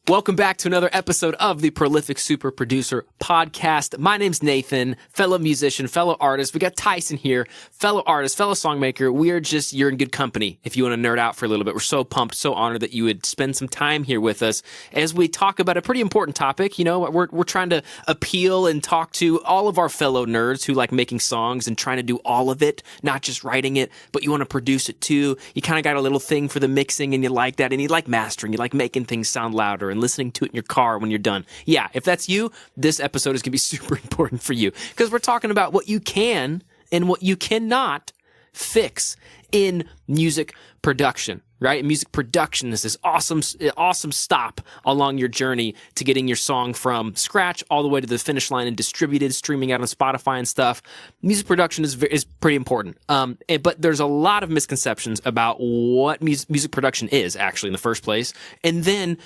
Welcome back to another episode of the Prolific Super Producer Podcast. My name's Nathan, fellow musician, fellow artist. We got Tyson here, fellow artist, fellow songmaker. You're in good company if you want to nerd out for a little bit. We're so pumped, so honored that you would spend some time here with us as we talk about a pretty important topic. You know, we're trying to appeal and talk to all of our fellow nerds who like making songs and trying to do all of it, not just writing it, but you want to produce it too. You kind of got a little thing for the mixing and you like that, and you like mastering, you like making things sound louder and listening to it in your car when you're done. Yeah, if that's you, this episode is going to be super important for you because we're talking about what you can and what you cannot fix in music production, right? Music production is this awesome stop along your journey to getting your song from scratch all the way to the finish line and distributed, streaming out on Spotify and stuff. Music production is pretty important. But there's a lot of misconceptions about what music production is actually in the first place. And then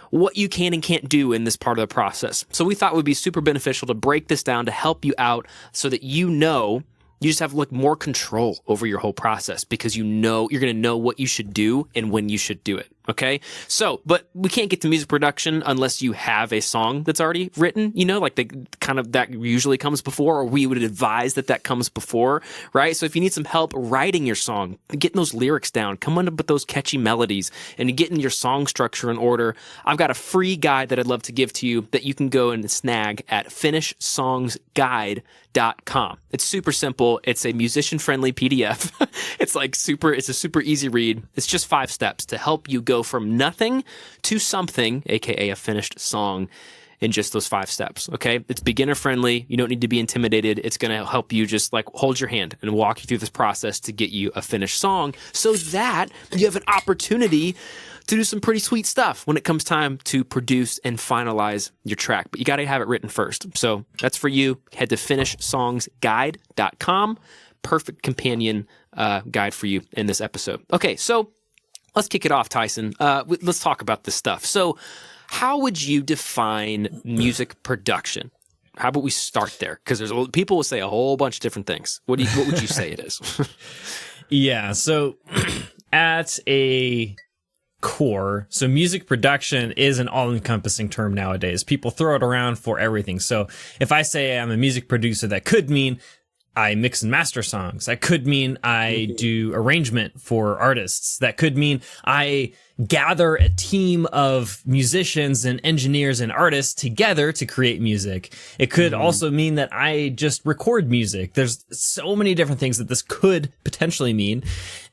what you can and can't do in this part of the process. So we thought it would be super beneficial to break this down to help you out so that you just have like more control over your whole process because you're going to know what you should do and when you should do it. Okay. So, but we can't get to music production unless you have a song that's already written, you know, like that usually comes before, or we would advise that comes before, right? So if you need some help writing your song, getting those lyrics down, coming up with those catchy melodies and getting your song structure in order, I've got a free guide that I'd love to give to you that you can go and snag at finishsongsguide.com. It's super simple. It's a musician-friendly PDF. It's a super easy read. It's just 5 steps to help you go from nothing to something, aka a finished song, in just those 5 steps. Okay, it's beginner friendly. You don't need to be intimidated. It's going to help you just like hold your hand and walk you through this process to get you a finished song, so that you have an opportunity to do some pretty sweet stuff when it comes time to produce and finalize your track. But you got to have it written first. So that's for you. Head to finishsongsguide.com. Perfect companion guide for you in this episode. Okay, so let's kick it off, Tyson. Let's talk about this stuff. So how would you define music production? How about we start there? Because people will say a whole bunch of different things. What would you say it is? Yeah, so at a core, so music production is an all-encompassing term nowadays. People throw it around for everything. So if I say I'm a music producer, that could mean I mix and master songs. That could mean I do arrangement for artists. That could mean I gather a team of musicians and engineers and artists together to create music. It could also mean that I just record music. There's so many different things that this could potentially mean.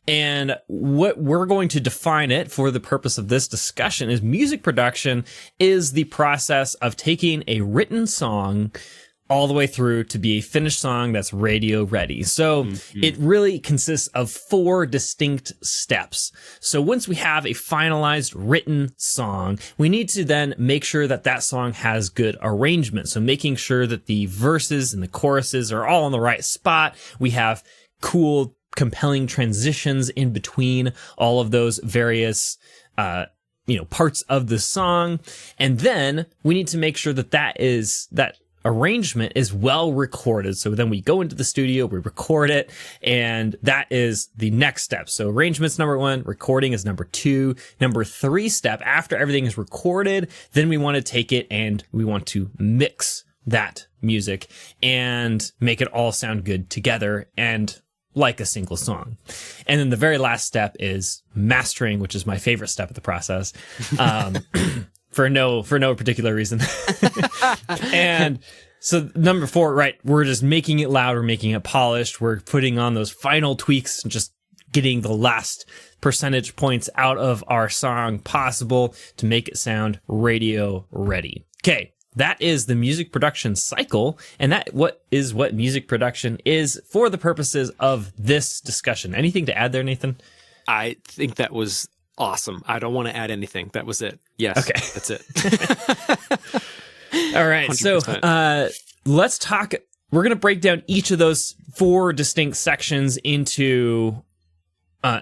And what we're going to define it for the purpose of this discussion is music production is the process of taking a written song all the way through to be a finished song that's radio ready. So it really consists of 4 distinct steps. So once we have a finalized written song, we need to then make sure that that song has good arrangement. So making sure that the verses and the choruses are all in the right spot. We have cool, compelling transitions in between all of those various parts of the song. And then we need to make sure that that arrangement is well recorded. So then we go into the studio, we record it, and that is the next step. So arrangement's number 1, recording is number 2. Number 3 step, after everything is recorded, then we want to take it and we want to mix that music and make it all sound good together and like a single song. And then the very last step is mastering, which is my favorite step of the process. For no particular reason. And so number 4, right, we're just making it loud, we're making it polished, we're putting on those final tweaks and just getting the last percentage points out of our song possible to make it sound radio ready. Okay, that is the music production cycle, and that what music production is for the purposes of this discussion. Anything to add there, Nathan? I think that was awesome. I don't want to add anything. That was it. Yes. Okay. That's it. All right. 100%. So let's talk. We're going to break down each of those 4 distinct sections into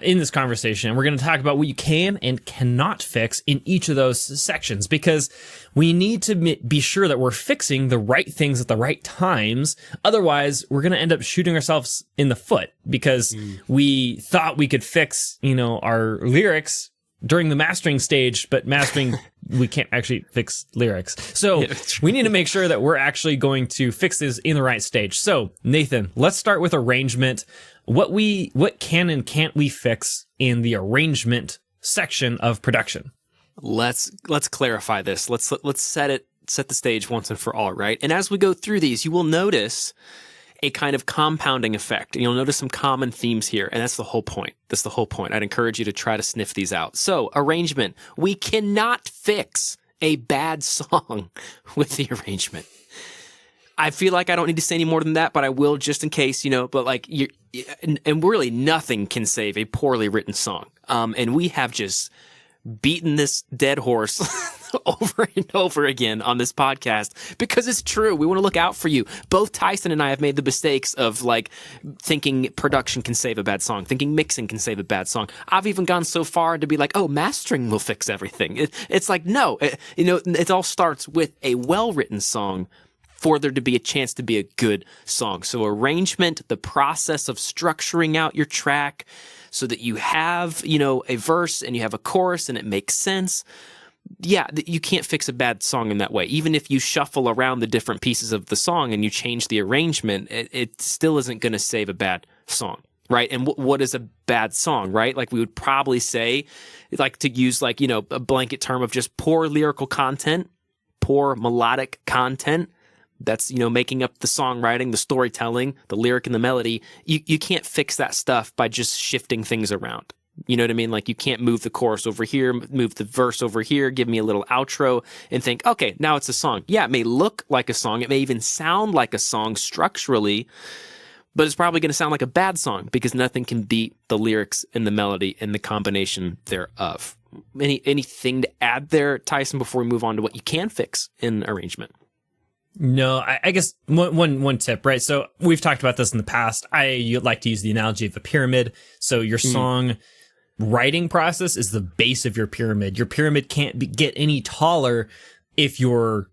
in this conversation. We're going to talk about what you can and cannot fix in each of those sections, because we need to be sure that we're fixing the right things at the right times. Otherwise, we're going to end up shooting ourselves in the foot because we thought we could fix, our lyrics during the mastering stage, but mastering we can't actually fix lyrics. So we need to make sure that we're actually going to fix this in the right stage. So Nathan, let's start with arrangement. What can and can't we fix in the arrangement section of production? Let's clarify this. Let's set the stage once and for all, right? And as we go through these, you will notice a kind of compounding effect, and you'll notice some common themes here, and that's the whole point. That's the whole point. I'd encourage you to try to sniff these out. So, arrangement. We cannot fix a bad song with the arrangement. I feel like I don't need to say any more than that, but I will just in case, but like and really nothing can save a poorly written song. And we have just beaten this dead horse over and over again on this podcast because it's true. We want to look out for you. Both Tyson and I have made the mistakes of like thinking production can save a bad song, thinking mixing can save a bad song. I've even gone so far to be like, oh, mastering will fix everything. It's like, no, it all starts with a well-written song for there to be a chance to be a good song. So arrangement, the process of structuring out your track so that you have, a verse and you have a chorus and it makes sense. Yeah, you can't fix a bad song in that way. Even if you shuffle around the different pieces of the song and you change the arrangement, it still isn't going to save a bad song, right? And what is a bad song, right? Like we would probably say, like to use like, a blanket term of just poor lyrical content, poor melodic content. That's, making up the songwriting, the storytelling, the lyric and the melody. You can't fix that stuff by just shifting things around. You know what I mean? Like you can't move the chorus over here, move the verse over here, give me a little outro and think, okay, now it's a song. Yeah, it may look like a song. It may even sound like a song structurally, but it's probably going to sound like a bad song because nothing can beat the lyrics and the melody and the combination thereof. Anything to add there, Tyson, before we move on to what you can fix in arrangement? No, I guess one tip, right? So we've talked about this in the past. I like to use the analogy of a pyramid. So your song writing process is the base of your pyramid. Your pyramid can't get any taller if your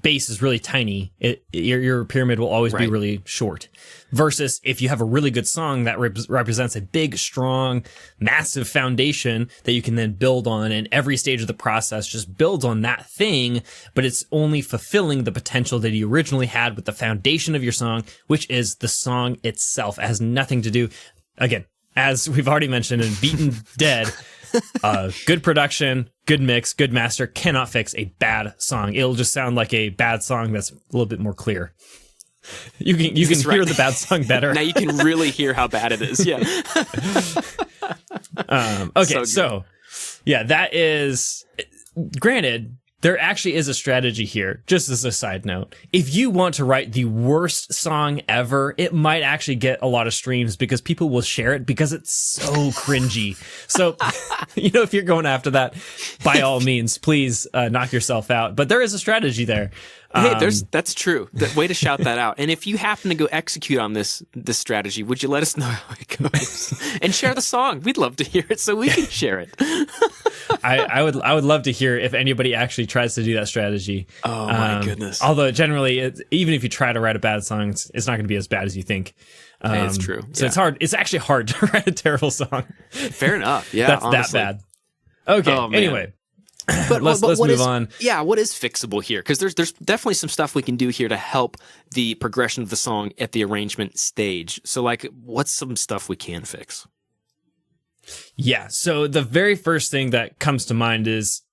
base is really tiny. Your pyramid will always be really short. Versus if you have a really good song that represents a big, strong, massive foundation that you can then build on, and every stage of the process just builds on that thing, but it's only fulfilling the potential that you originally had with the foundation of your song, which is the song itself. It has nothing to do, again, as we've already mentioned and beaten dead, good production, good mix, good master cannot fix a bad song. It'll just sound like a bad song that's a little bit more clear. You can hear the bad song better. Now you can really hear how bad it is. Yeah. Okay, so yeah, that is granted. There actually is a strategy here, just as a side note. If you want to write the worst song ever, it might actually get a lot of streams because people will share it because it's so cringy. So, if you're going after that, by all means, please knock yourself out. But there is a strategy there. Hey, that's true. Way to shout that out. And if you happen to go execute on this strategy, would you let us know how it goes? And share the song. We'd love to hear it so we can share it. I would love to hear if anybody actually tries to do that strategy. Oh my goodness. Although generally, even if you try to write a bad song, it's not going to be as bad as you think. It's true. So it's hard. It's actually hard to write a terrible song. Fair enough. Yeah, that's honestly. that bad. Okay. Anyway. But let's move on. Yeah, what is fixable here? Because there's definitely some stuff we can do here to help the progression of the song at the arrangement stage. So, like, what's some stuff we can fix? Yeah, so the very first thing that comes to mind is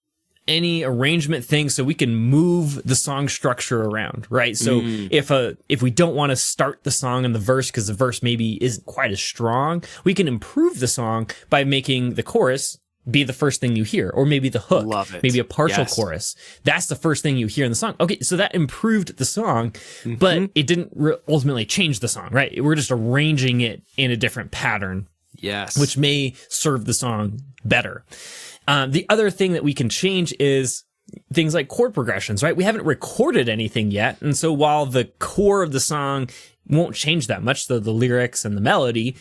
any arrangement thing so we can move the song structure around, right? So if we don't want to start the song in the verse because the verse maybe isn't quite as strong, we can improve the song by making the chorus be the first thing you hear, or maybe the hook, maybe a partial chorus. That's the first thing you hear in the song. Okay, so that improved the song, but it didn't ultimately change the song, right? We're just arranging it in a different pattern. Yes. Which may serve the song better. The other thing that we can change is things like chord progressions, right? We haven't recorded anything yet. And so while the core of the song won't change that much, though the lyrics and the melody,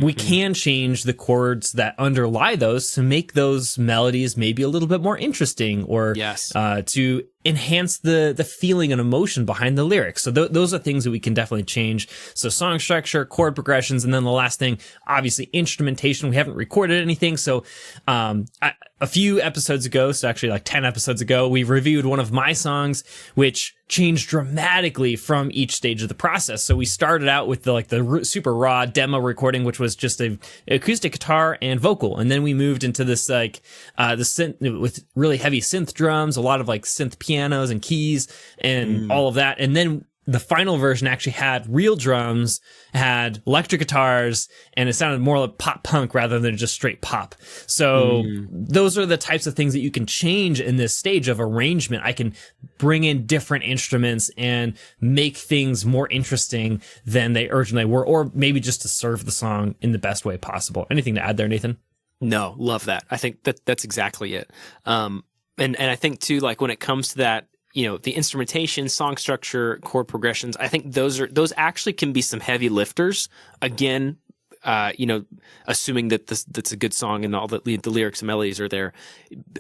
we can change the chords that underlie those to make those melodies maybe a little bit more interesting, or Yes. to enhance the feeling and emotion behind the lyrics. So those are things that we can definitely change. So song structure, chord progressions, and then the last thing, obviously instrumentation. We haven't recorded anything. So a few episodes ago, so actually like 10 episodes ago, we reviewed one of my songs, which changed dramatically from each stage of the process. So we started out with the super raw demo recording, which was just a acoustic guitar and vocal. And then we moved into this the synth with really heavy synth drums, a lot of like synth pianos and keys and all of that. And then the final version actually had real drums, had electric guitars, and it sounded more like pop punk rather than just straight pop. So those are the types of things that you can change in this stage of arrangement. I can bring in different instruments and make things more interesting than they originally were, or maybe just to serve the song in the best way possible. Anything to add there, Nathan? No, love that. I think that's exactly it. And I think too, like when it comes to that, the instrumentation, song structure, chord progressions, I think those actually can be some heavy lifters. Again, assuming that that's a good song and all the lyrics and melodies are there.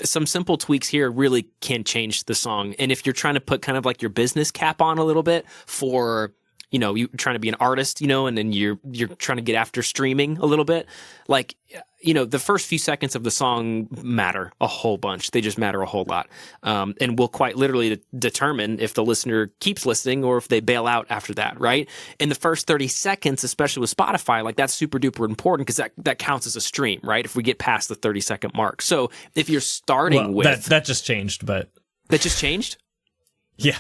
Some simple tweaks here really can change the song. And if you're trying to put kind of like your business cap on a little bit for, you're trying to be an artist, and then you're trying to get after streaming a little bit, like, the first few seconds of the song matter a whole bunch. They just matter a whole lot. And will quite literally determine if the listener keeps listening or if they bail out after that, right? In the first 30 seconds, especially with Spotify, like that's super duper important because that counts as a stream, right? If we get past the 30-second mark. So if you're starting with... That just changed, but... That just changed? Yeah.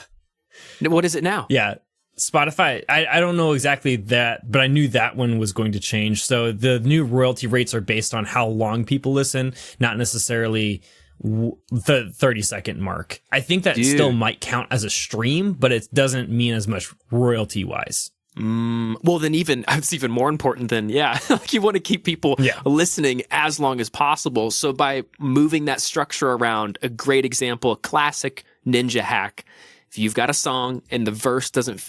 What is it now? Yeah. Spotify, I don't know exactly that, but I knew that one was going to change. So the new royalty rates are based on how long people listen, not necessarily the 30-second mark. I think that still might count as a stream, but it doesn't mean as much royalty-wise. Well, then it's even more important than, like you want to keep people listening as long as possible. So by moving that structure around, a great example, a classic ninja hack. If you've got a song and the verse doesn't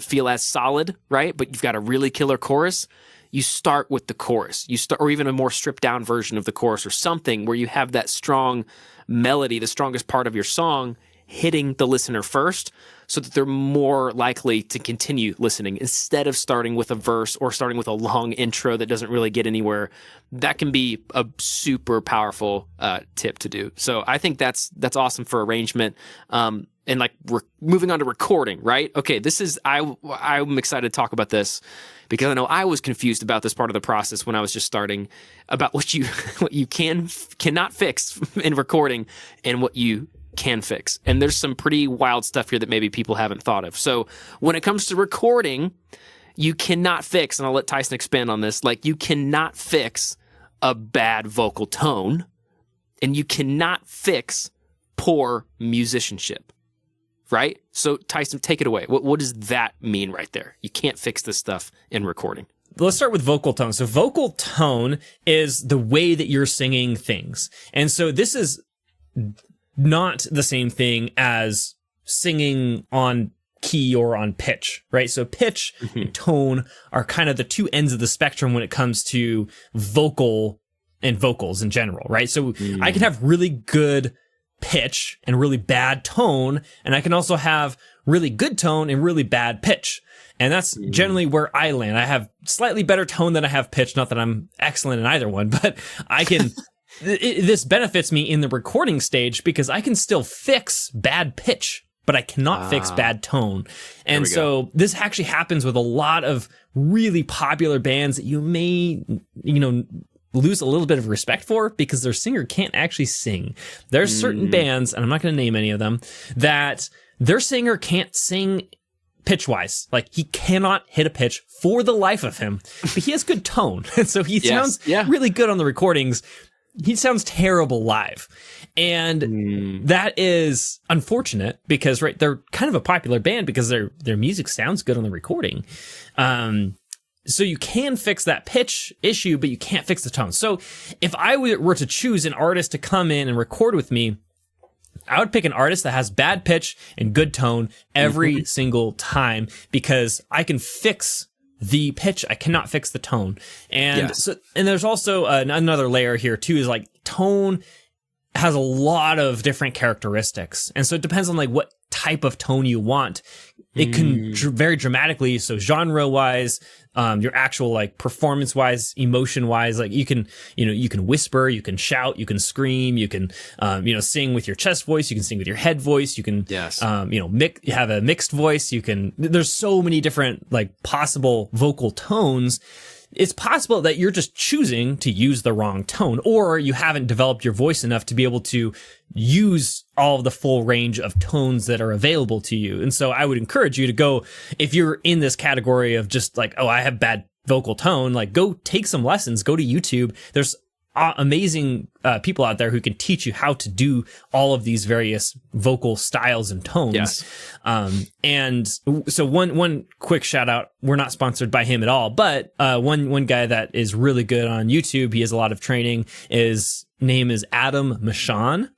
feel as solid, right? But you've got a really killer chorus, you start with the chorus. Or even a more stripped down version of the chorus or something where you have that strong melody, the strongest part of your song, hitting the listener first so that they're more likely to continue listening instead of starting with a verse or starting with a long intro that doesn't really get anywhere. That can be a super powerful tip to do. So I think that's awesome for arrangement. And like we're moving on to recording, right? Okay, I'm excited to talk about this because I know I was confused about this part of the process when I was just starting about what you cannot fix in recording and what you can fix. And there's some pretty wild stuff here that maybe people haven't thought of. So when it comes to recording, you cannot fix, and I'll let Tyson expand on this, like you cannot fix a bad vocal tone and you cannot fix poor musicianship. Right? So Tyson, take it away. What does that mean right there? You can't fix this stuff in recording. Let's start with vocal tone. So vocal tone is the way that you're singing things. And so this is not the same thing as singing on key or on pitch, right? So pitch and tone are kind of the two ends of the spectrum when it comes to vocal and vocals in general, right? So I can have really good pitch and really bad tone, and I can also have really good tone and really bad pitch. And that's generally where I land. I have slightly better tone than I have pitch. Not that I'm excellent in either one, but I can, this benefits me in the recording stage because I can still fix bad pitch, but I cannot fix bad tone. And so this actually happens with a lot of really popular bands that you may, lose a little bit of respect for because their singer can't actually sing. There's certain bands, and I'm not going to name any of them, that their singer can't sing pitch-wise. Like, he cannot hit a pitch for the life of him, but he has good tone. And so he sounds really good on the recordings. He sounds terrible live. And that is unfortunate because, right, they're kind of a popular band because their music sounds good on the recording. So you can fix that pitch issue, but you can't fix the tone. So if I were to choose an artist to come in and record with me, I would pick an artist that has bad pitch and good tone every single time, because I can fix the pitch. I cannot fix the tone. And Yes. and there's also another layer here too, is like tone has a lot of different characteristics. And so it depends on like what type of tone you want. It can very dramatically, so genre wise, your actual like performance wise, emotion wise, like you can whisper, you can shout, you can scream, you can, sing with your chest voice, you can sing with your head voice, you can, Yes. have a mixed voice, there's so many different like possible vocal tones. It's possible that you're just choosing to use the wrong tone, or you haven't developed your voice enough to be able to use all of the full range of tones that are available to you. And so I would encourage you to go, if you're in this category of just like, oh, I have bad vocal tone, like go take some lessons, go to YouTube. There's amazing people out there who can teach you how to do all of these various vocal styles and tones. Yes. And so one quick shout out, we're not sponsored by him at all, but one guy that is really good on YouTube, he has a lot of training, name is Adam Mashon.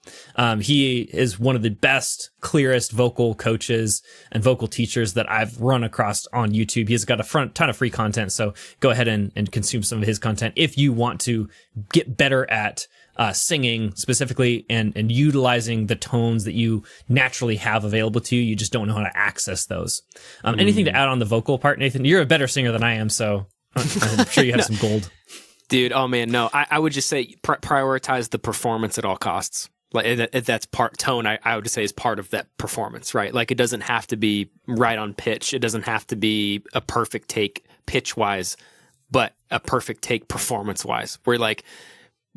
He is one of the best, clearest vocal coaches and vocal teachers that I've run across on YouTube. He's got a ton of free content, so go ahead and consume some of his content if you want to get better at singing specifically and utilizing the tones that you naturally have available to you. You just don't know how to access those. Anything to add on the vocal part, Nathan? You're a better singer than I am, so I'm sure you have some gold. Dude, oh man, no. I would just say prioritize the performance at all costs. Like that's part tone. I would say is part of that performance, right? Like it doesn't have to be right on pitch. It doesn't have to be a perfect take pitch wise, but a perfect take performance wise. Where like,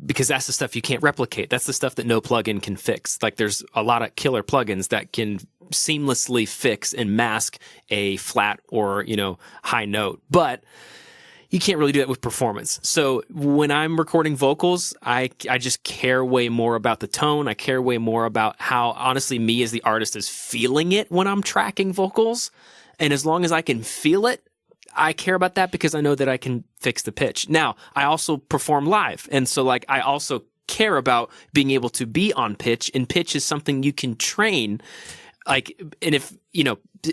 because that's the stuff you can't replicate. That's the stuff that no plugin can fix. Like there's a lot of killer plugins that can seamlessly fix and mask a flat or high note, but you can't really do that with performance. So when I'm recording vocals, I just care way more about the tone. I care way more about how, honestly, me as the artist is feeling it when I'm tracking vocals. And as long as I can feel it, I care about that because I know that I can fix the pitch. Now, I also perform live. And so like I also care about being able to be on pitch, and pitch is something you can train. Like, and if,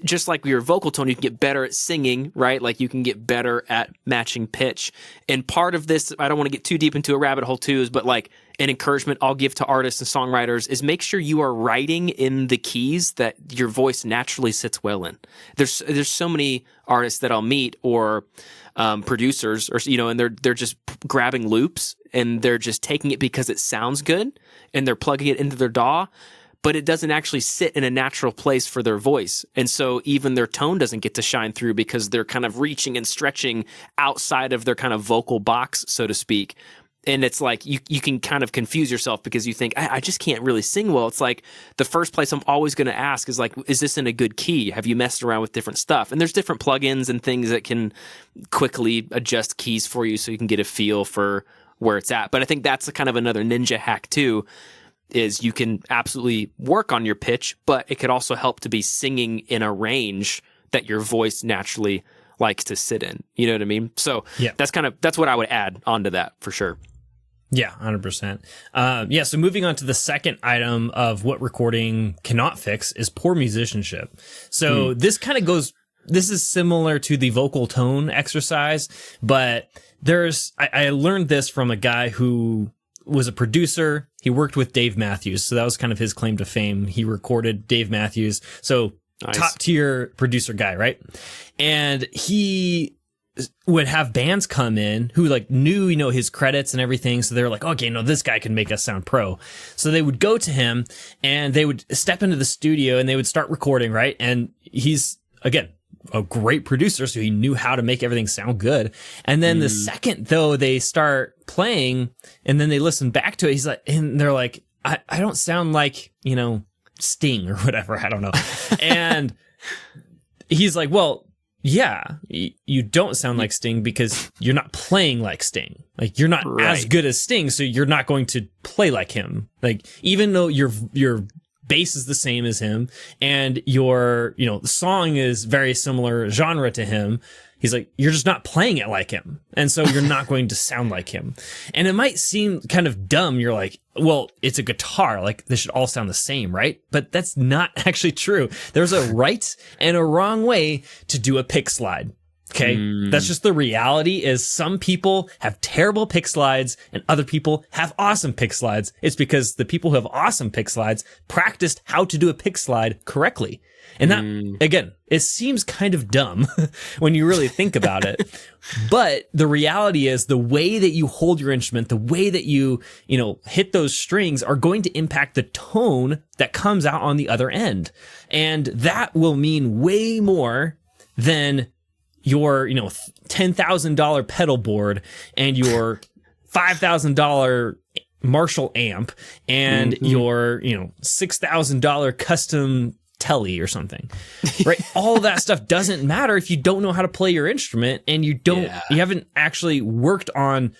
just like your vocal tone, you can get better at singing, right? Like you can get better at matching pitch. And part of this, I don't want to get too deep into a rabbit hole too, but like an encouragement I'll give to artists and songwriters is make sure you are writing in the keys that your voice naturally sits well in. There's so many artists that I'll meet or producers or, and they're just grabbing loops and they're just taking it because it sounds good and they're plugging it into their DAW, but it doesn't actually sit in a natural place for their voice. And so even their tone doesn't get to shine through because they're kind of reaching and stretching outside of their kind of vocal box, so to speak. And it's like you can kind of confuse yourself because you think, I just can't really sing well. It's like the first place I'm always going to ask is like, is this in a good key? Have you messed around with different stuff? And there's different plugins and things that can quickly adjust keys for you so you can get a feel for where it's at. But I think that's a kind of another ninja hack too, is you can absolutely work on your pitch, but it could also help to be singing in a range that your voice naturally likes to sit in. You know what I mean? So yeah, that's what I would add onto that for sure. Yeah, 100%. So moving on to the second item of what recording cannot fix is poor musicianship. So this kind of this is similar to the vocal tone exercise, but I learned this from a guy who was a producer. He worked with Dave Matthews. So that was kind of his claim to fame. He recorded Dave Matthews. So nice. Top tier producer guy, right? And he would have bands come in who like knew, his credits and everything. So they were like, okay, no, this guy can make us sound pro. So they would go to him and they would step into the studio and they would start recording, right? And he's, again, a great producer, so he knew how to make everything sound good. And then the second, though, they start playing and then they listen back to it, they're like, I don't sound like, Sting or whatever. I don't know. And he's like, well, yeah, you don't sound like Sting because you're not playing like Sting. Like you're not as good as Sting, so you're not going to play like him. Like even though your bass is the same as him and your, the song is very similar genre to him, He's like, you're just not playing it like him. And so you're not going to sound like him. And it might seem kind of dumb. You're like, well, it's a guitar. Like, they should all sound the same, right? But that's not actually true. There's a right and a wrong way to do a pick slide. Okay. That's just the reality is some people have terrible pick slides and other people have awesome pick slides. It's because the people who have awesome pick slides practiced how to do a pick slide correctly. And that, again, it seems kind of dumb when you really think about it. But the reality is the way that you hold your instrument, the way that you hit those strings are going to impact the tone that comes out on the other end. And that will mean way more than your, $10,000 pedal board and your $5,000 Marshall amp and your, $6,000 custom telly or something, right? All of that stuff doesn't matter if you don't know how to play your instrument and you haven't actually worked on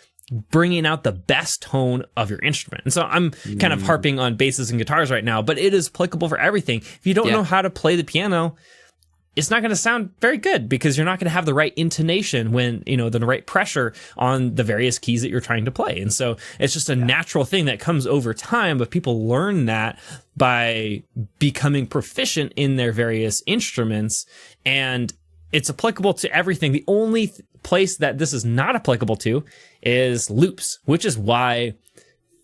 bringing out the best tone of your instrument. And so I'm kind of harping on basses and guitars right now, but it is applicable for everything. If you don't know how to play the piano, it's not going to sound very good because you're not going to have the right intonation when, the right pressure on the various keys that you're trying to play. And so it's just a natural thing that comes over time, but people learn that by becoming proficient in their various instruments, and it's applicable to everything. The only place that this is not applicable to is loops, which is why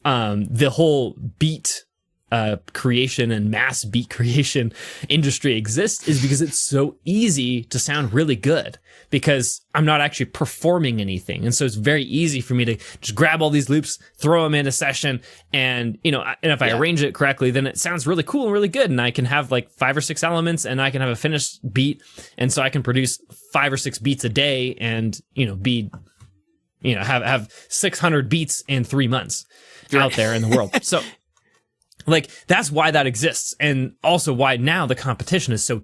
the whole beat creation and mass beat creation industry exists, is because it's so easy to sound really good because I'm not actually performing anything. And so it's very easy for me to just grab all these loops, throw them in a session, and, and if I arrange it correctly, then it sounds really cool and really good. And I can have like 5 or 6 elements and I can have a finished beat. And so I can produce 5 or 6 beats a day and, have 600 beats in 3 months out there in the world. So, that's why that exists. And also why now the competition is so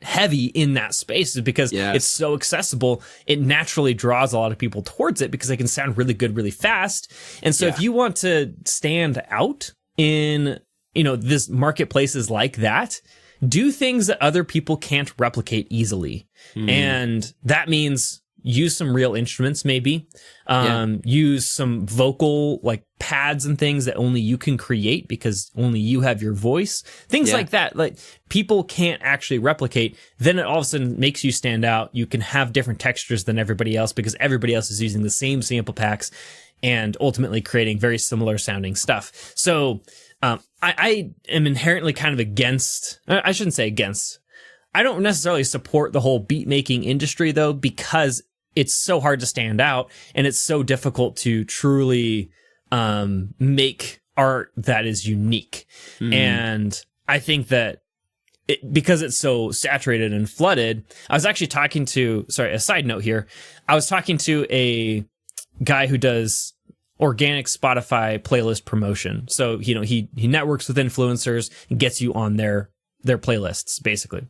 heavy in that space, is because it's so accessible. It naturally draws a lot of people towards it because they can sound really good, really fast. And so if you want to stand out in, this marketplaces like that, do things that other people can't replicate easily. And that means use some real instruments, maybe. Use some vocal pads and things that only you can create because only you have your voice. Things like that. People can't actually replicate. Then it all of a sudden makes you stand out. You can have different textures than everybody else because everybody else is using the same sample packs and ultimately creating very similar sounding stuff. So I am inherently kind of against, I shouldn't say against, I don't necessarily support the whole beat making industry though, because it's so hard to stand out and it's so difficult to truly make art that is unique. And I think that because it's so saturated and flooded, I was actually talking to, a side note here. I was talking to a guy who does organic Spotify playlist promotion. So, he networks with influencers and gets you on their playlists, basically.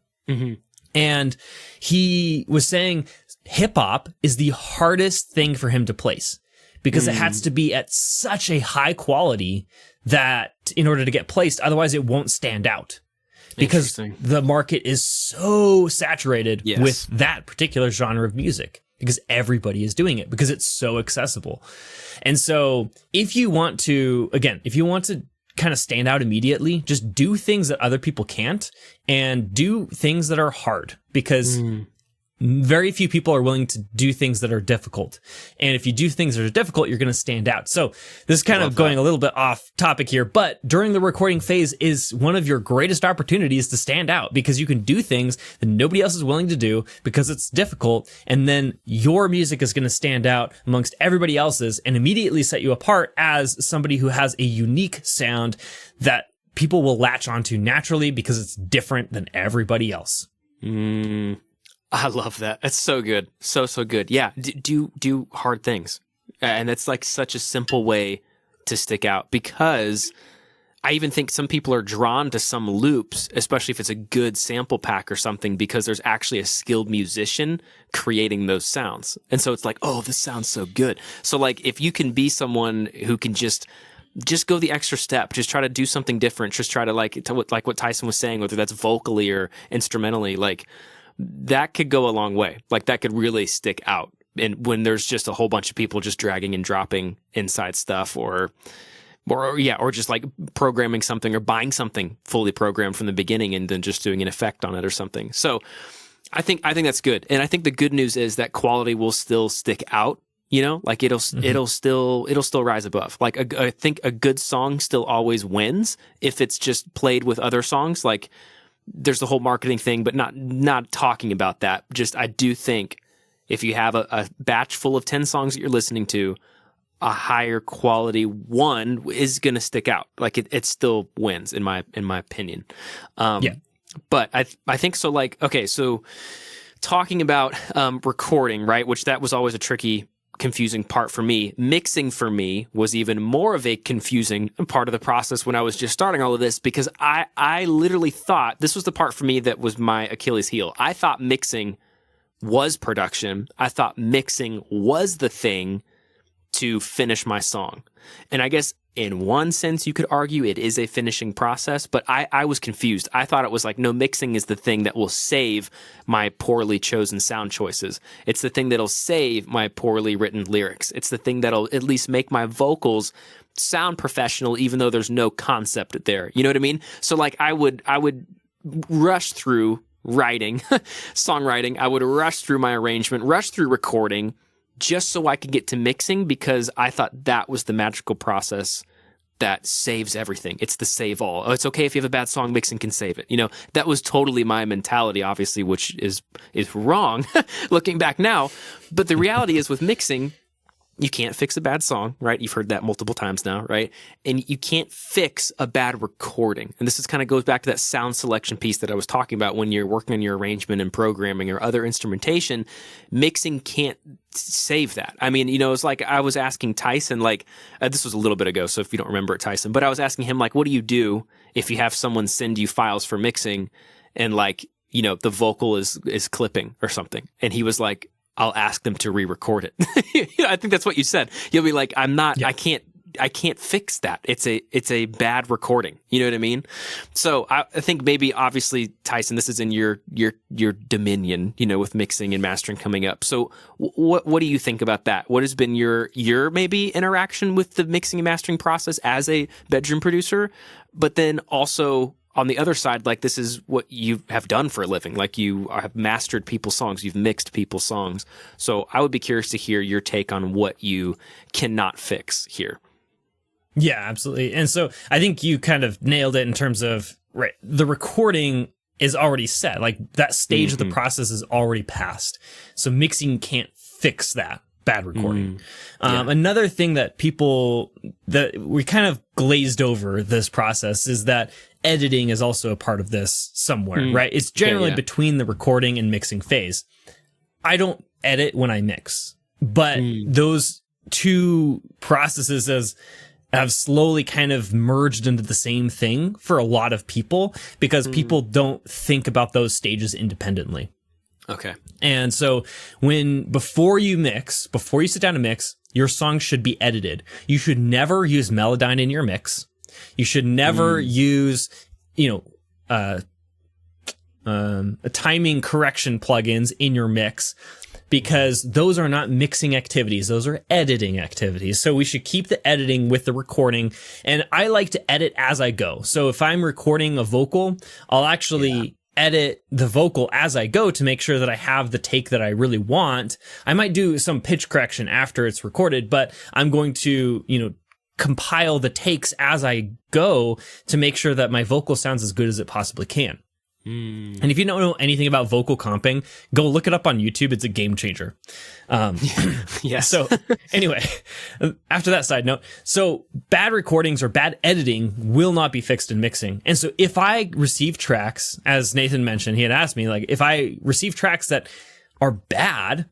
And he was saying hip hop is the hardest thing for him to place because it has to be at such a high quality that in order to get placed, otherwise it won't stand out because the market is so saturated with that particular genre of music because everybody is doing it because it's so accessible. And so if you want to kind of stand out immediately, just do things that other people can't and do things that are hard because very few people are willing to do things that are difficult. And if you do things that are difficult, you're going to stand out. So this is kind of going a little bit off topic here, but during the recording phase is one of your greatest opportunities to stand out because you can do things that nobody else is willing to do because it's difficult. And then your music is going to stand out amongst everybody else's and immediately set you apart as somebody who has a unique sound that people will latch onto naturally because it's different than everybody else. I love that. That's so good. So good. Yeah. Do hard things. And it's such a simple way to stick out because I even think some people are drawn to some loops, especially if it's a good sample pack or something, because there's actually a skilled musician creating those sounds. And so it's oh, this sounds so good. So if you can be someone who can just go the extra step, just try to do something different, just try to like what Tyson was saying, whether that's vocally or instrumentally, that could go a long way. Like that could really stick out. And when there's just a whole bunch of people just dragging and dropping inside stuff or just like programming something or buying something fully programmed from the beginning and then just doing an effect on it or something. So I think that's good. And I think the good news is that quality will still stick out, you know, like it'll still rise above. Like I think a good song still always wins if it's just played with other songs. Like there's the whole marketing thing, but not talking about that. Just, I do think if you have a batch full of 10 songs that you're listening to, a higher quality one is going to stick out. Like it still wins in my opinion. But I think so. Like, okay, so talking about recording, right? Which that was always a tricky, confusing part for me. Mixing for me was even more of a confusing part of the process when I was just starting all of this, because I literally thought this was the part for me that was my Achilles heel. I thought mixing was production. I thought mixing was the thing to finish my song. And I guess in one sense you could argue it is a finishing process, but I was confused. I thought it was like, no, mixing is the thing that will save my poorly chosen sound choices. It's the thing that'll save my poorly written lyrics. It's the thing that'll at least make my vocals sound professional, even though there's no concept there. You know what I mean? So like I would rush through writing, songwriting. I would rush through my arrangement, rush through recording, just so I could get to mixing, because I thought that was the magical process that saves everything. It's the save all. Oh, it's okay if you have a bad song, mixing can save it. You know, that was totally my mentality, obviously, which is wrong looking back now. But the reality is with mixing, you can't fix a bad song, right? You've heard that multiple times now, right? And you can't fix a bad recording. And this is kind of goes back to that sound selection piece that I was talking about when you're working on your arrangement and programming or other instrumentation. Mixing can't save that. I mean, you know, it's like I was asking Tyson, like, this was a little bit ago, so if you don't remember it, Tyson, but I was asking him, like, what do you do if you have someone send you files for mixing and, like, you know, the vocal is clipping or something? And he was like, I'll ask them to re-record it. You know, I think that's what you said. You'll be like, I can't fix that. It's a bad recording. You know what I mean? So I think maybe obviously, Tyson, this is in your dominion, you know, with mixing and mastering coming up. So what do you think about that? What has been your maybe interaction with the mixing and mastering process as a bedroom producer? But then also, on the other side, like, this is what you have done for a living. Like, you have mastered people's songs. You've mixed people's songs. So I would be curious to hear your take on what you cannot fix here. Yeah, absolutely. And so I think you kind of nailed it in terms of, right, the recording is already set. Like, that stage of the process is already passed. So mixing can't fix that bad recording. Another thing that we kind of glazed over this process is that editing is also a part of this somewhere, right? It's generally between the recording and mixing phase. I don't edit when I mix, but those two processes have slowly kind of merged into the same thing for a lot of people, because people don't think about those stages independently. Okay. And so before you sit down to mix, your song should be edited. You should never use Melodyne in your mix. You should never use, timing correction plugins in your mix, because those are not mixing activities. Those are editing activities. So we should keep the editing with the recording. And I like to edit as I go. So if I'm recording a vocal, I'll actually edit the vocal as I go to make sure that I have the take that I really want. I might do some pitch correction after it's recorded, but I'm going to, compile the takes as I go to make sure that my vocal sounds as good as it possibly can. And if you don't know anything about vocal comping, go look it up on YouTube. It's a game changer. Yes. So anyway, after that side note, so bad recordings or bad editing will not be fixed in mixing. And so if I receive tracks, as Nathan mentioned, he had asked me, like, if I receive tracks that are bad,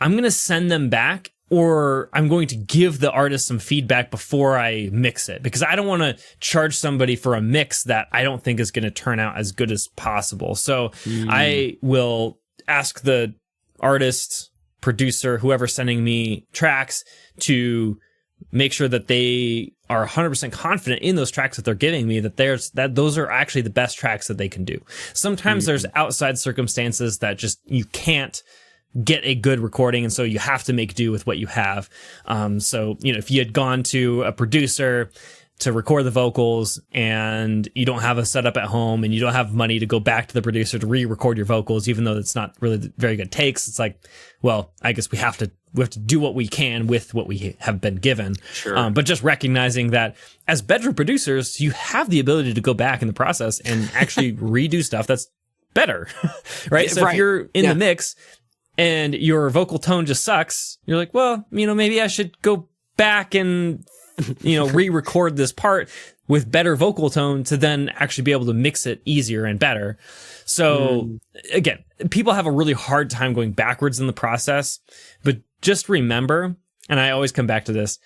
I'm going to send them back, or I'm going to give the artist some feedback before I mix it, because I don't want to charge somebody for a mix that I don't think is going to turn out as good as possible. So I will ask the artist, producer, whoever's sending me tracks, to make sure that they are 100% confident in those tracks that they're giving me, that those are actually the best tracks that they can do. Sometimes there's outside circumstances that just you can't get a good recording, and so you have to make do with what you have. So, if you had gone to a producer to record the vocals and you don't have a setup at home and you don't have money to go back to the producer to re-record your vocals, even though it's not really very good takes, it's like, well, I guess we have to do what we can with what we have been given. Sure. But just recognizing that as bedroom producers, you have the ability to go back in the process and actually redo stuff that's better, right? So if you're in the mix and your vocal tone just sucks, you're like, well, maybe I should go back and re-record this part with better vocal tone to then actually be able to mix it easier and better. So again, people have a really hard time going backwards in the process, but just remember, and I always come back to this,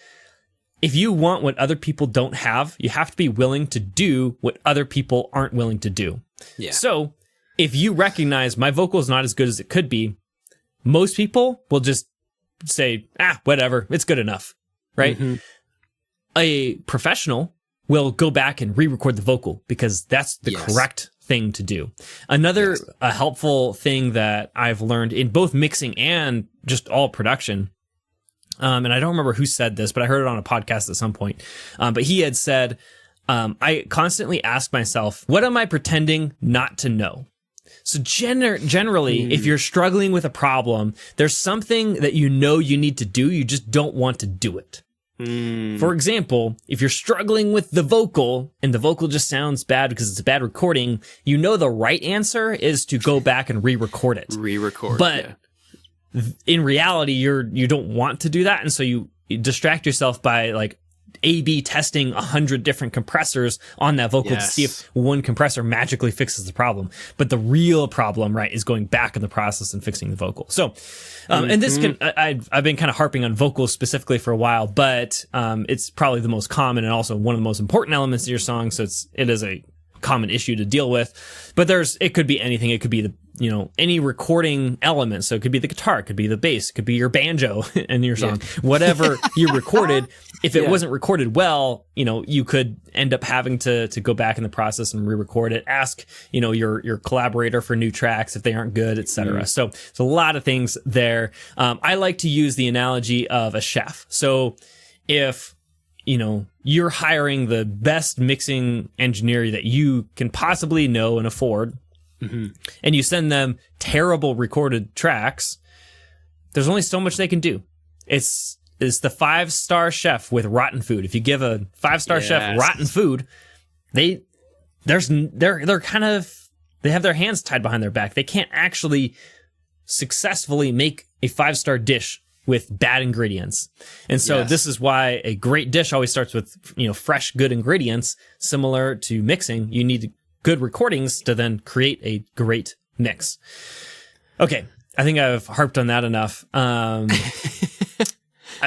if you want what other people don't have, you have to be willing to do what other people aren't willing to do. Yeah. So if you recognize my vocal is not as good as it could be, most people will just say, whatever, it's good enough, right? A professional will go back and re-record the vocal because that's the correct thing to do. Another helpful thing that I've learned in both mixing and just all production, and I don't remember who said this, but I heard it on a podcast at some point, but he had said, I constantly ask myself, what am I pretending not to know? So generally, if you're struggling with a problem, there's something that you need to do, you just don't want to do it. For example, if you're struggling with the vocal and the vocal just sounds bad because it's a bad recording, the right answer is to go back and re-record it. But in reality, you don't want to do that. And so you distract yourself by like A/B testing 100 different compressors on that vocal to see if one compressor magically fixes the problem. But the real problem, right, is going back in the process and fixing the vocal. So, and this I've been kind of harping on vocals specifically for a while, but it's probably the most common and also one of the most important elements of your song. So it is a common issue to deal with. But it could be anything. It could be any recording element. So it could be the guitar, it could be the bass, it could be your banjo in your song, whatever you recorded. If it wasn't recorded well, you could end up having to go back in the process and re-record it. Ask, your collaborator for new tracks if they aren't good, etc. So it's a lot of things there. I like to use the analogy of a chef. So if you're hiring the best mixing engineer that you can possibly know and afford, and you send them terrible recorded tracks, there's only so much they can do. It's the 5-star chef with rotten food. If you give a 5-star chef rotten food, they have their hands tied behind their back. They can't actually successfully make a 5-star dish with bad ingredients. And so this is why a great dish always starts with, fresh, good ingredients. Similar to mixing, you need good recordings to then create a great mix. Okay, I think I've harped on that enough.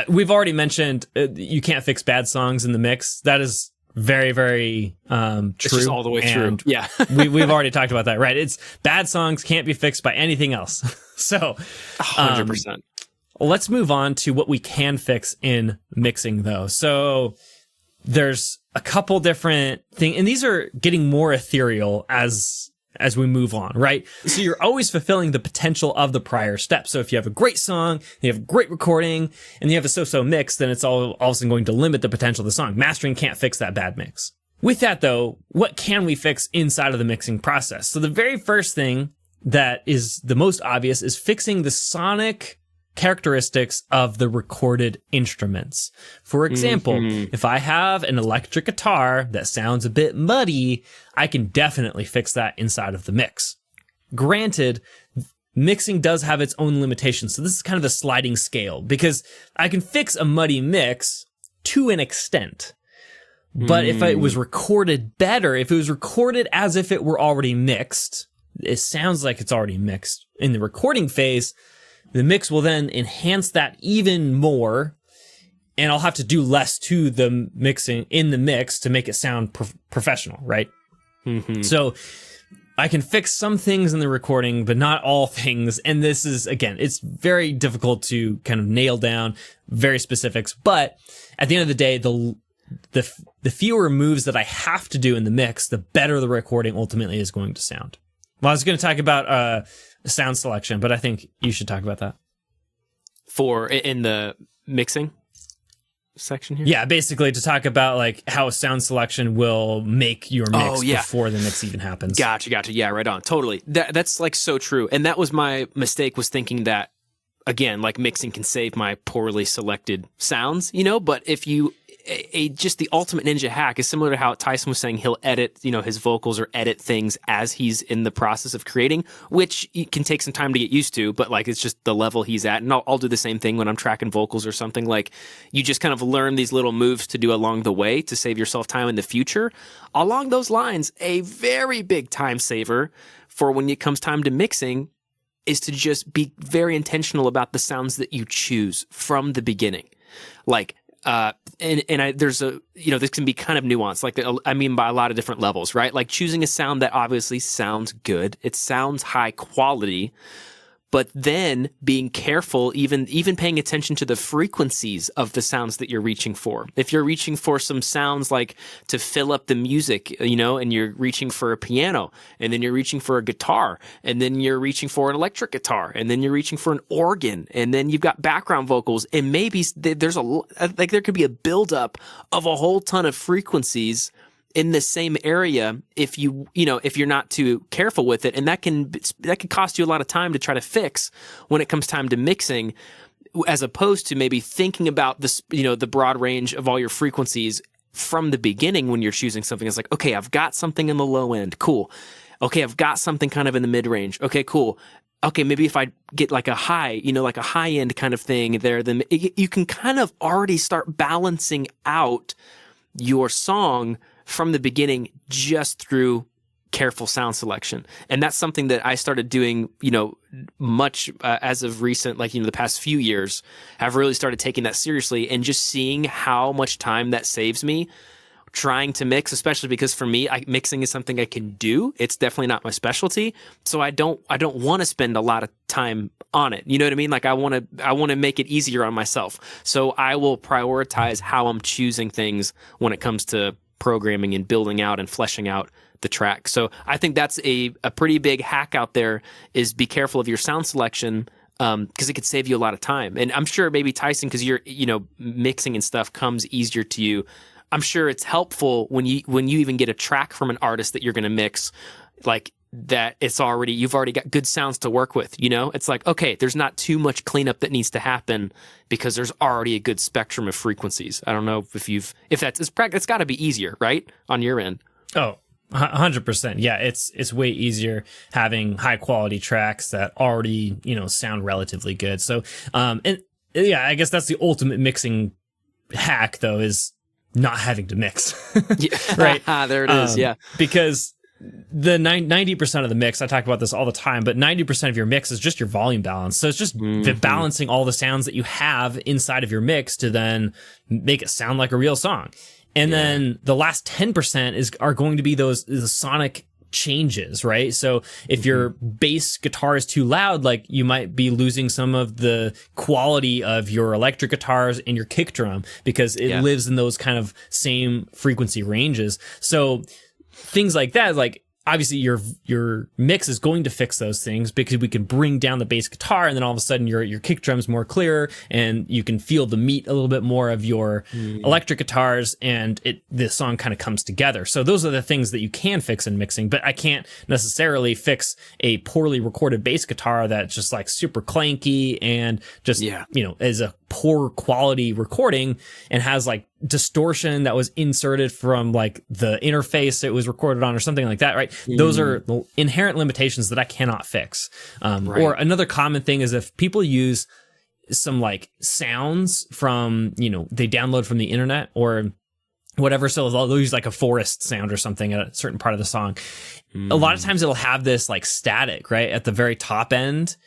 We've already mentioned you can't fix bad songs in the mix. That is very, very true. It's just all the way through. Yeah. we've already talked about that, right? It's bad songs can't be fixed by anything else. So 100%. Let's move on to what we can fix in mixing, though. So there's a couple different things, and these are getting more ethereal as we move on, right? So you're always fulfilling the potential of the prior step. So if you have a great song, you have a great recording, and you have a so-so mix, then it's all of a sudden going to limit the potential of the song. Mastering can't fix that bad mix. With that, though, what can we fix inside of the mixing process? So the very first thing that is the most obvious is fixing the sonic characteristics of the recorded instruments. For example, if I have an electric guitar that sounds a bit muddy, I can definitely fix that inside of the mix. Granted, mixing does have its own limitations, so this is kind of a sliding scale, because I can fix a muddy mix to an extent. But if it was recorded better, if it was recorded as if it were already mixed, it sounds like it's already mixed in the recording phase, the mix will then enhance that even more, and I'll have to do less to the mixing in the mix to make it sound professional, right? So I can fix some things in the recording, but not all things. And this is, again, it's very difficult to kind of nail down very specifics. But at the end of the day, the fewer moves that I have to do in the mix, the better the recording ultimately is going to sound. Well, I was going to talk about sound selection, but I think you should talk about that. For in the mixing section here? Yeah, basically to talk about like how sound selection will make your mix before the mix even happens. Gotcha. Yeah, right on. Totally. That's like so true. And that was my mistake, was thinking that, again, like mixing can save my poorly selected sounds, but if you, just the ultimate ninja hack is similar to how Tyson was saying he'll edit, his vocals or edit things as he's in the process of creating, which can take some time to get used to, but like it's just the level he's at. And I'll do the same thing when I'm tracking vocals or something. Like you just kind of learn these little moves to do along the way to save yourself time in the future. Along those lines, a very big time saver for when it comes time to mixing is to just be very intentional about the sounds that you choose from the beginning. Like, there's this can be kind of nuanced, like, I mean, by a lot of different levels, right? Like choosing a sound that obviously sounds good. It sounds high quality, but then being careful, even paying attention to the frequencies of the sounds that you're reaching for. If you're reaching for some sounds like to fill up the music, and you're reaching for a piano, and then you're reaching for a guitar, and then you're reaching for an electric guitar, and then you're reaching for an organ, and then you've got background vocals, and maybe there's there could be a buildup of a whole ton of frequencies in the same area if you're not too careful with it, and that can cost you a lot of time to try to fix when it comes time to mixing, as opposed to maybe thinking about this, the broad range of all your frequencies from the beginning when you're choosing something. It's like, okay, I've got something in the low end, cool. Okay, I've got something kind of in the mid range, okay, cool. Okay, maybe if I get like a high, like a high end kind of thing there, then you can kind of already start balancing out your song from the beginning just through careful sound selection. And that's something that I started doing, much as of recent, like, the past few years. I've really started taking that seriously and just seeing how much time that saves me trying to mix, especially because for me, mixing is something I can do. It's definitely not my specialty. So I don't want to spend a lot of time on it. You know what I mean? Like I want to make it easier on myself. So I will prioritize how I'm choosing things when it comes to programming and building out and fleshing out the track. So I think that's a pretty big hack out there, is be careful of your sound selection, because it could save you a lot of time. And I'm sure maybe Tyson, because you're, mixing and stuff comes easier to you. I'm sure it's helpful when you even get a track from an artist that you're going to mix, like that you've already got good sounds to work with, It's like, okay, there's not too much cleanup that needs to happen because there's already a good spectrum of frequencies. I don't know if it's got to be easier, right? On your end. Oh, 100%. Yeah, it's way easier having high quality tracks that already, sound relatively good. So, and yeah, I guess that's the ultimate mixing hack though, is not having to mix. Yeah. Right. There it is. Yeah. Because the 90% of the mix, I talk about this all the time, but 90% of your mix is just your volume balance. So it's just balancing all the sounds that you have inside of your mix to then make it sound like a real song. And then the last 10% are going to be the sonic changes, right? So if your bass guitar is too loud, like you might be losing some of the quality of your electric guitars and your kick drum because it lives in those kind of same frequency ranges. So things like that, like obviously your mix is going to fix those things because we can bring down the bass guitar, and then all of a sudden your kick drum's more clear and you can feel the meat a little bit more of your electric guitars, and the song kind of comes together. So those are the things that you can fix in mixing, but I can't necessarily fix a poorly recorded bass guitar that's just like super clanky and just is a poor quality recording and has like distortion that was inserted from like the interface it was recorded on or something like that, right? Those are inherent limitations that I cannot fix. Or another common thing is if people use some like sounds from, they download from the internet or whatever, so they'll use like a forest sound or something at a certain part of the song. A lot of times it'll have this like static right at the very top end,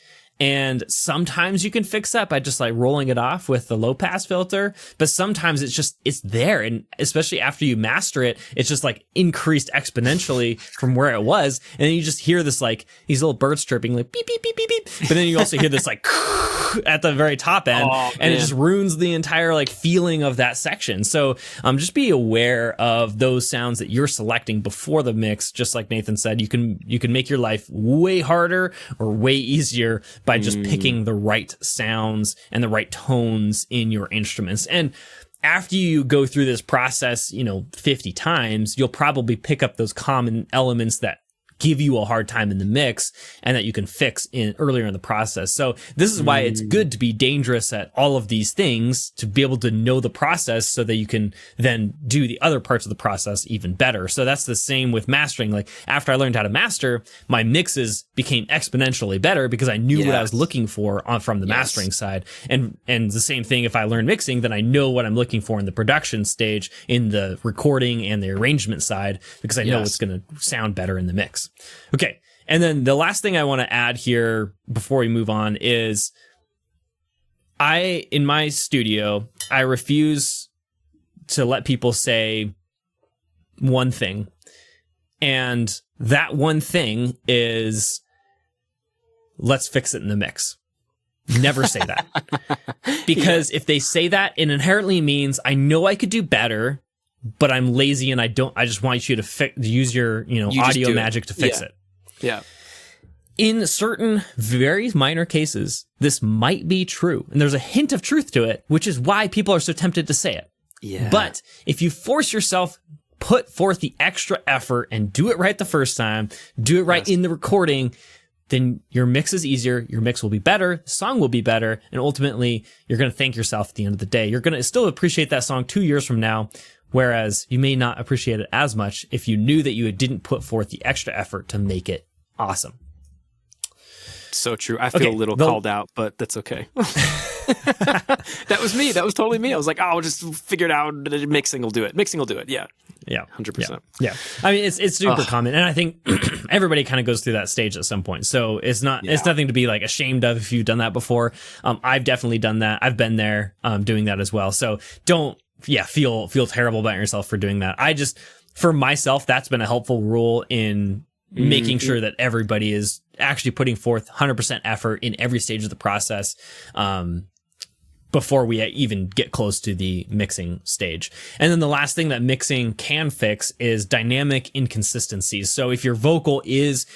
And sometimes you can fix that by just like rolling it off with the low pass filter. But sometimes it's there. And especially after you master it, it's just like increased exponentially from where it was. And then you just hear this like these little birds chirping like beep, beep, beep, beep, beep. But then you also hear this like at the very top end, and it just ruins the entire like feeling of that section. So just be aware of those sounds that you're selecting before the mix. Just like Nathan said, you can make your life way harder or way easier by just picking the right sounds and the right tones in your instruments. And after you go through this process, 50 times, you'll probably pick up those common elements that give you a hard time in the mix and that you can fix in earlier in the process. So this is why it's good to be dangerous at all of these things, to be able to know the process so that you can then do the other parts of the process even better. So that's the same with mastering. Like after I learned how to master, my mixes became exponentially better because I knew what I was looking for from the mastering side. And the same thing, if I learn mixing, then I know what I'm looking for in the production stage, in the recording and the arrangement side, because I know it's going to sound better in the mix. Okay. And then the last thing I want to add here before we move on is in my studio, I refuse to let people say one thing. And that one thing is, let's fix it in the mix. Never say that. Because if they say that, it inherently means I know I could do better, but I'm lazy and I just want you to use your, audio magic to fix it. Yeah. In certain very minor cases, this might be true. And there's a hint of truth to it, which is why people are so tempted to say it. Yeah. But if you force yourself, put forth the extra effort and do it right the first time, do it right in the recording, then your mix is easier, your mix will be better, the song will be better, and ultimately you're going to thank yourself at the end of the day. You're going to still appreciate that song 2 years from now, whereas you may not appreciate it as much if you knew that you didn't put forth the extra effort to make it awesome. So true. I feel a little called out, but that's okay. That was me. That was totally me. I was like, I'll just figure it out. Mixing will do it. Mixing will do it. Yeah. Yeah. 100%. Yeah. I mean, it's super common. And I think everybody kind of goes through that stage at some point. So it's nothing to be like ashamed of if you've done that before. I've definitely done that. I've been there, doing that as well. So don't feel terrible about yourself for doing that. For myself, that's been a helpful rule in making sure that everybody is actually putting forth 100% effort in every stage of the process, before we even get close to the mixing stage. And then the last thing that mixing can fix is dynamic inconsistencies. So if your vocal is,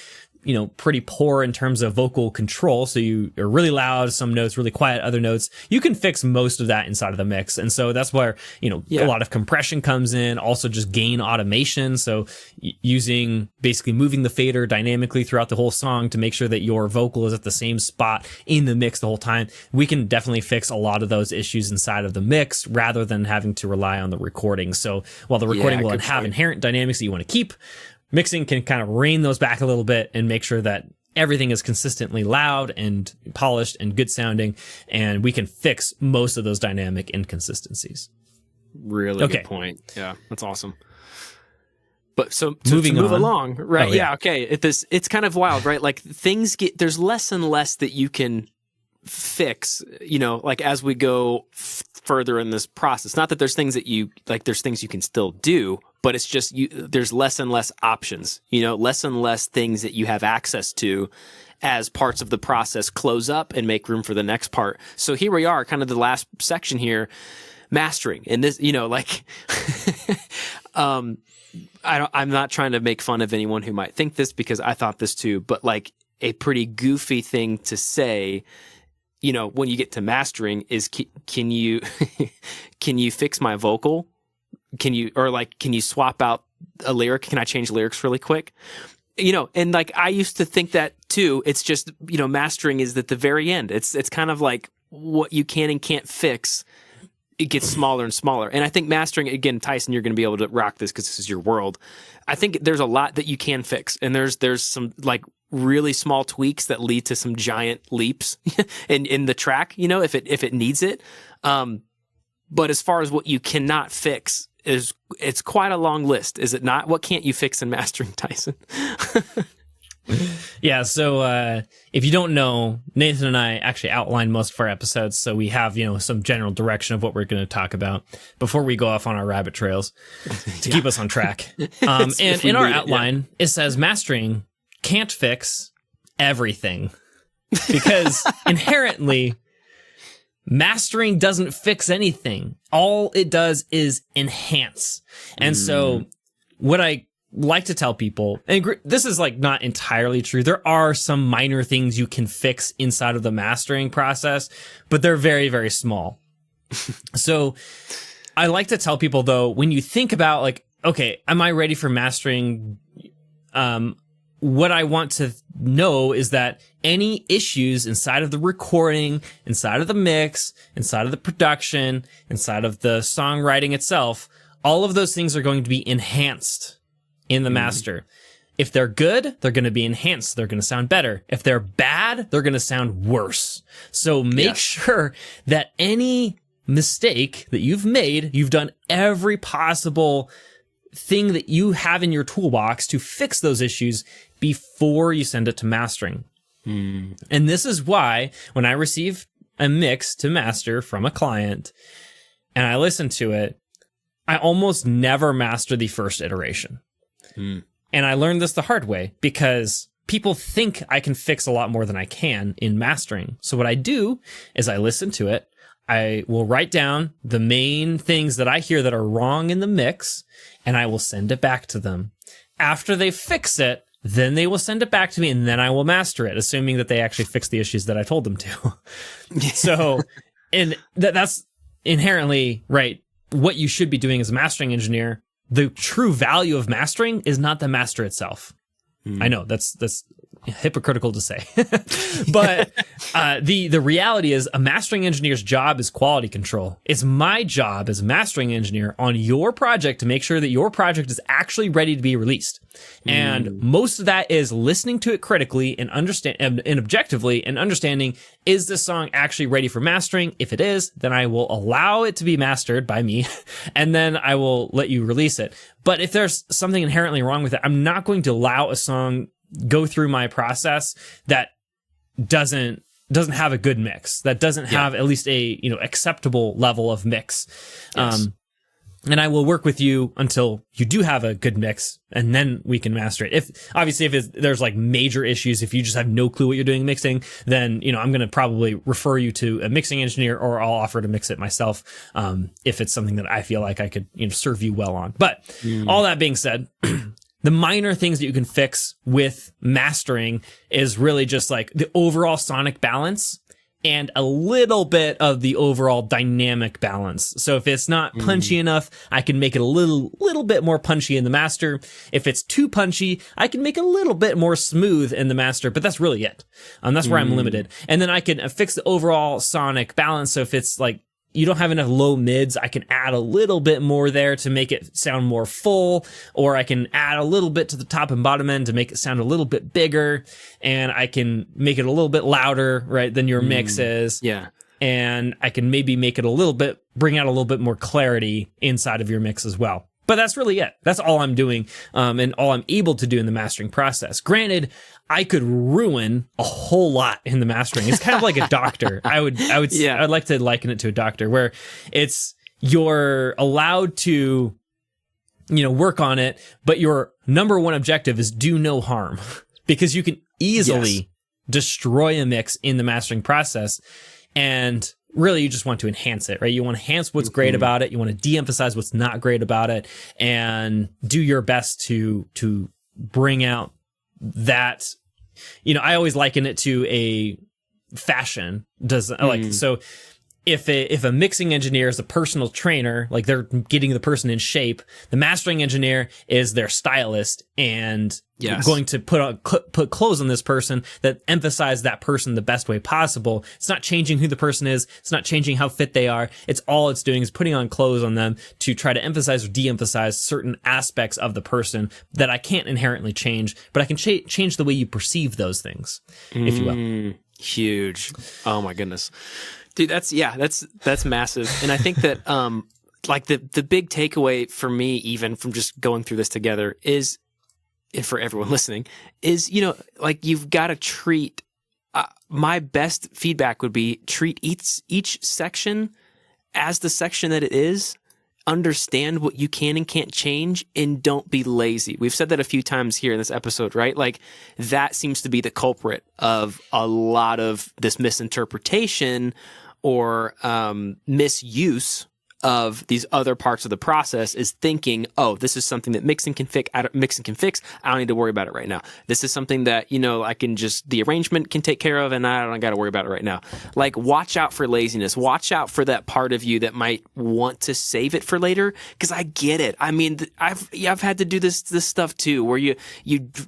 pretty poor in terms of vocal control, so you are really loud, some notes, really quiet, other notes, you can fix most of that inside of the mix. And so that's where, a lot of compression comes in, also just gain automation. So basically moving the fader dynamically throughout the whole song to make sure that your vocal is at the same spot in the mix the whole time. We can definitely fix a lot of those issues inside of the mix rather than having to rely on the recording. So while the recording will have inherent dynamics that you want to keep, mixing can kind of rein those back a little bit and make sure that everything is consistently loud and polished and good sounding, and we can fix most of those dynamic inconsistencies. Really good point. Yeah, that's awesome. But so to move along, right? Yeah, okay. It's kind of wild, right? Like there's less and less that you can fix, like as we go further in this process. Not that there's things there's things you can still do, but it's just there's less and less options, less and less things that you have access to as parts of the process close up and make room for the next part. So here we are, kind of the last section here, mastering. And this, I'm not trying to make fun of anyone who might think this, because I thought this too, but like a pretty goofy thing to say, when you get to mastering is, can you, can you fix my vocal? Can you swap out a lyric? Can I change lyrics really quick? And like, I used to think that too. It's just, mastering is at the very end. It's kind of like what you can and can't fix. It gets smaller and smaller. And I think mastering, again, Tyson, you're going to be able to rock this because this is your world. I think there's a lot that you can fix. And there's some like really small tweaks that lead to some giant leaps in the track, if it needs it. But as far as what you cannot fix, it's quite a long list, is it not? What can't you fix in mastering, Tyson? Yeah, so if you don't know, Nathan and I actually outlined most of our episodes, so we have, some general direction of what we're going to talk about before we go off on our rabbit trails to keep us on track. And in our outline, it says mastering can't fix everything because inherently mastering doesn't fix anything. All it does is enhance. And so what I like to tell people, and this is like not entirely true. There are some minor things you can fix inside of the mastering process, but they're very, very small. So I like to tell people though, when you think about like, okay, am I ready for mastering? What I want to know is that any issues inside of the recording, inside of the mix, inside of the production, inside of the songwriting itself, all of those things are going to be enhanced in the master. If they're good, they're going to be enhanced. They're going to sound better. If they're bad, they're going to sound worse. So make sure that any mistake that you've made, you've done every possible thing that you have in your toolbox to fix those issues before you send it to mastering. And this is why when I receive a mix to master from a client and I listen to it, I almost never master the first iteration. And I learned this the hard way because people think I can fix a lot more than I can in mastering. So what I do is I listen to it. I will write down the main things that I hear that are wrong in the mix, and I will send it back to them. After they fix it, then they will send it back to me, and then I will master it, assuming that they actually fix the issues that I told them to. So, and that's inherently right. What you should be doing as a mastering engineer. The true value of mastering is not the master itself. I know that's hypocritical to say, but the reality is a mastering engineer's job is quality control. It's my job as a mastering engineer on your project to make sure that your project is actually ready to be released. And most of that is listening to it critically and objectively and understanding, is this song actually ready for mastering? If it is, then I will allow it to be mastered by me and then I will let you release it. But if there's something inherently wrong with it, I'm not going to allow a song go through my process that doesn't have a good mix, that doesn't have at least a acceptable level of mix. And I will work with you until you do have a good mix, and then we can master it. If there's like major issues, if you just have no clue what you're doing mixing, then I'm going to probably refer you to a mixing engineer, or I'll offer to mix it myself if it's something that I feel like I could serve you well on. But all that being said. The minor things that you can fix with mastering is really just like the overall sonic balance and a little bit of the overall dynamic balance. So if it's not punchy enough, I can make it a little bit more punchy in the master. If it's too punchy, I can make it a little bit more smooth in the master, but that's really it. That's where I'm limited. And then I can fix the overall sonic balance. So if it's like, you don't have enough low mids, I can add a little bit more there to make it sound more full, or I can add a little bit to the top and bottom end to make it sound a little bit bigger, and I can make it a little bit louder, right, than your mix is. Yeah. And I can maybe make it bring out a little bit more clarity inside of your mix as well. But that's really it. That's all I'm doing, and all I'm able to do in the mastering process. Granted, I could ruin a whole lot in the mastering. It's kind of like a doctor. I'd like to liken it to a doctor, where you're allowed to, work on it, but your number one objective is do no harm, because you can easily destroy a mix in the mastering process. And really, you just want to enhance it, right? You want to enhance what's great about it. You want to de-emphasize what's not great about it, and do your best to bring out that. I always liken it to a fashion. So if a mixing engineer is a personal trainer, like they're getting the person in shape, the mastering engineer is their stylist and going to put clothes on this person that emphasize that person the best way possible. It's not changing who the person is. It's not changing how fit they are. It's doing is putting on clothes on them to try to emphasize or de-emphasize certain aspects of the person that I can't inherently change, but I can change the way you perceive those things, if you will. Huge. Oh my goodness. Dude, that's massive. And I think that like the big takeaway for me, even from just going through this together, is and for everyone listening, is, like you've got to treat, my best feedback would be treat each section as the section that it is. Understand what you can and can't change, and don't be lazy. We've said that a few times here in this episode, right? Like that seems to be the culprit of a lot of this misinterpretation or misuse of these other parts of the process, is thinking, oh, this is something that mixing can fix. I don't need to worry about it right now. This is something that, I can just, the arrangement can take care of, and I don't got to worry about it right now. Like, watch out for laziness. Watch out for that part of you that might want to save it for later. Because I get it. I mean, I've had to do this stuff too, where you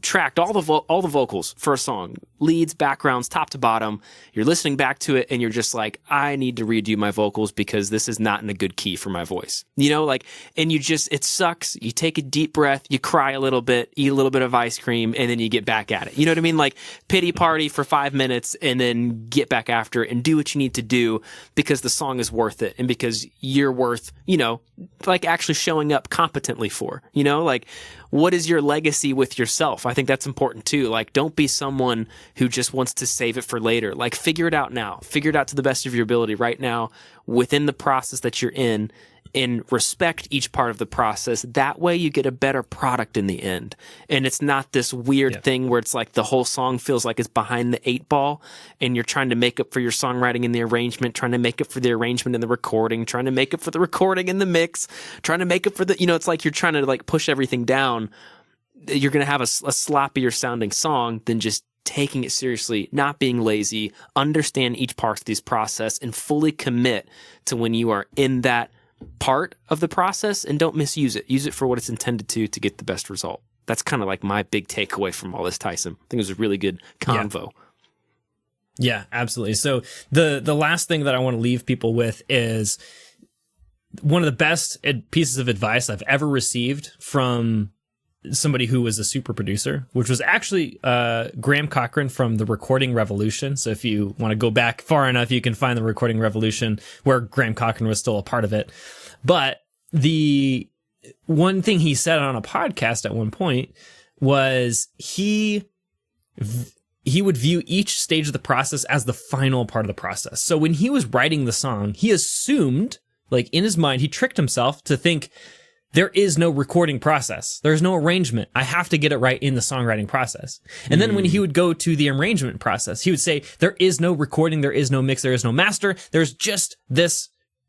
tracked all the vocals for a song, leads, backgrounds, top to bottom. You're listening back to it, and you're just like, I need to redo my vocals because this is not in a good key for my voice, and it sucks. You take a deep breath, you cry a little bit, eat a little bit of ice cream, and then you get back at it. You know what I mean? Like, pity party for 5 minutes and then get back after it and do what you need to do, because the song is worth it, and because you're worth, like actually showing up competently for, like, what is your legacy with yourself? I think that's important too. Like, don't be someone who just wants to save it for later. Like, figure it out now. Figure it out to the best of your ability right now within the process that you're in, and respect each part of the process. That way you get a better product in the end. And it's not this weird thing where it's like the whole song feels like it's behind the 8 ball, and you're trying to make up for your songwriting in the arrangement, trying to make up for the arrangement in the recording, trying to make up for the recording in the mix, trying to make up for the, it's like you're trying to like push everything down. You're going to have a sloppier sounding song than just taking it seriously, not being lazy, understand each part of this process, and fully commit to when you are in that part of the process, and don't misuse it. Use it for what it's intended to get the best result. That's kind of like my big takeaway from all this, Tyson. I think it was a really good convo. Yeah, absolutely. So the last thing that I want to leave people with is one of the best pieces of advice I've ever received from somebody who was a super producer, which was actually Graham Cochran from The Recording Revolution. So if you want to go back far enough, you can find The Recording Revolution, where Graham Cochran was still a part of it. But the one thing he said on a podcast at one point was he would view each stage of the process as the final part of the process. So when he was writing the song, he assumed, like in his mind, he tricked himself to think, there is no recording process. There's no arrangement. I have to get it right in the songwriting process. And then when he would go to the arrangement process, he would say, there is no recording, there is no mix, there is no master. There's just this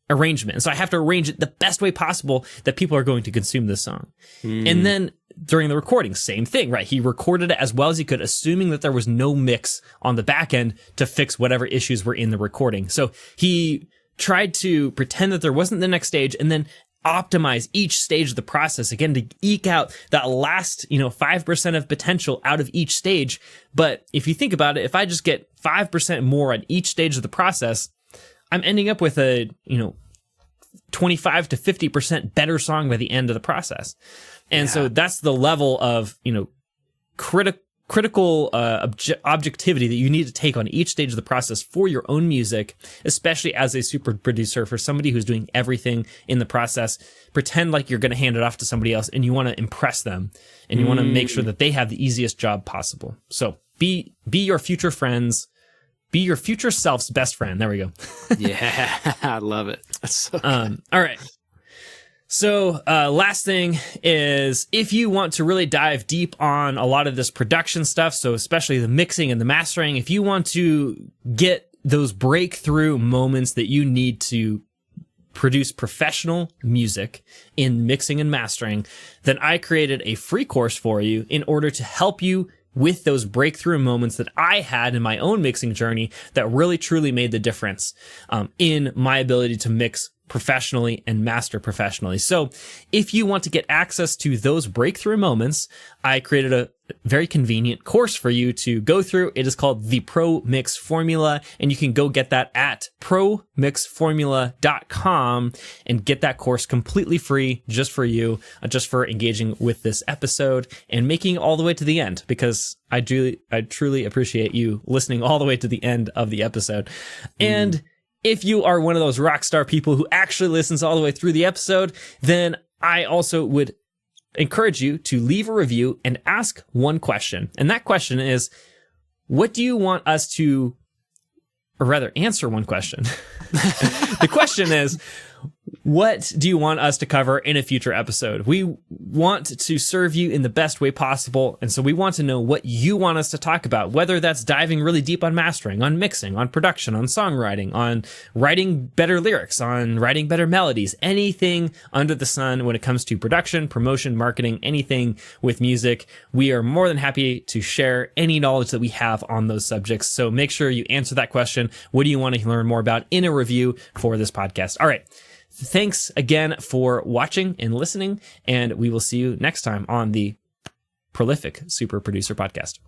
arrangement. And so I have to arrange it the best way possible that people are going to consume this song. And then during the recording, same thing, right? He recorded it as well as he could, assuming that there was no mix on the back end to fix whatever issues were in the recording. So he tried to pretend that there wasn't the next stage, and then optimize each stage of the process again to eke out that last 5% of potential out of each stage. But if you think about it, if I just get 5% more on each stage of the process, I'm ending up with a 25 to 50% better song by the end of the process. And so that's the level of critical objectivity that you need to take on each stage of the process for your own music, especially as a super producer, for somebody who's doing everything in the process. Pretend like you're going to hand it off to somebody else, and you want to impress them, and you want to make sure that they have the easiest job possible. So be your future friends, be your future self's best friend. There we go. Yeah, I love it. That's so all right. So last thing is, if you want to really dive deep on a lot of this production stuff, so especially the mixing and the mastering, if you want to get those breakthrough moments that you need to produce professional music in mixing and mastering, then I created a free course for you in order to help you with those breakthrough moments that I had in my own mixing journey that really truly made the difference in my ability to mix professionally and master professionally. So if you want to get access to those breakthrough moments, I created a very convenient course for you to go through. It is called the Pro Mix Formula, and you can go get that at promixformula.com and get that course completely free just for you, just for engaging with this episode and making it all the way to the end, because I truly appreciate you listening all the way to the end of the episode. And if you are one of those rock star people who actually listens all the way through the episode, then I also would encourage you to leave a review and ask one question. And that question is, what do you want us to, or rather answer one question. The question is, what do you want us to cover in a future episode? We want to serve you in the best way possible. And so we want to know what you want us to talk about, whether that's diving really deep on mastering, on mixing, on production, on songwriting, on writing better lyrics, on writing better melodies, anything under the sun when it comes to production, promotion, marketing, anything with music. We are more than happy to share any knowledge that we have on those subjects. So make sure you answer that question. What do you want to learn more about in a review for this podcast? All right. Thanks again for watching and listening, and we will see you next time on the Prolific Super Producer Podcast.